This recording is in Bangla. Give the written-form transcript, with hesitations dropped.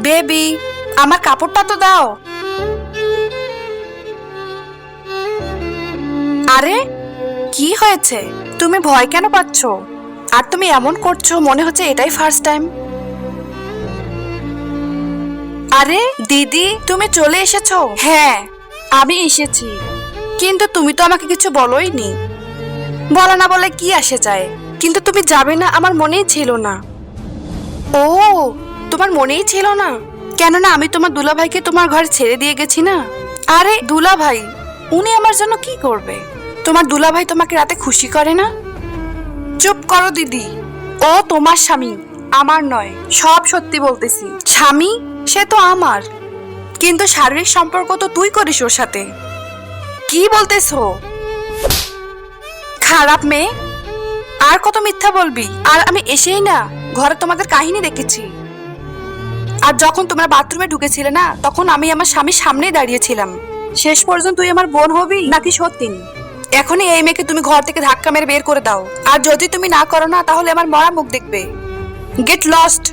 বেবি, আমার কাপড়টা তো দাও। আরে কি হয়েছে? তুমি ভয় কেন পাচ্ছ? আর তুমি এমন করছো মনে হচ্ছে এটাই ফার্স্ট টাইম। আরে দিদি, তুমি চলে এসেছো? হ্যাঁ, আমি এসেছি, কিন্তু তুমি তো আমাকে কিছু বলোইনি। বলা না বলে কি আসে যায়? কিন্তু তুমি যাবে না আমার মনেই ছিল না। ও, তোমার মনেই ছিল না? কেননা আমি তোমার দুলাভাইকে তোমার ঘরে ছেড়ে দিয়ে গেছি না। আরে দুলাভাই, উনি আমার জন্য কি করবে? তোমার দুলাভাই তোমাকে রাতে খুশি করে না? চুপ করো দিদি, ও তোমার স্বামী, আমার নয়। সব সত্যি বলতেছি। স্বামী সে তো আমার, কিন্তু শারীরিক সম্পর্ক তো তুই করিস ওর সাথে। কি বলতেছো? খারাপ মেয়ে, আর কত মিথ্যা বলবি? আর আমি এসেই না ঘরে তোমাদের কাহিনী দেখেছি। আর যখন তোমরা বাথরুমে ঢুকেছিলে না, তখন আমি আমার স্বামীর সামনেই দাঁড়িয়েছিলাম। শেষ পর্যন্ত তুই আমার বোন হবি নাকি সত্যি? এখনই এই মেয়েকে তুমি ঘর থেকে ধাক্কা মেরে বের করে দাও। আর যদি তুমি না করো না, তাহলে আমার মরা মুখ দেখবে। Get lost.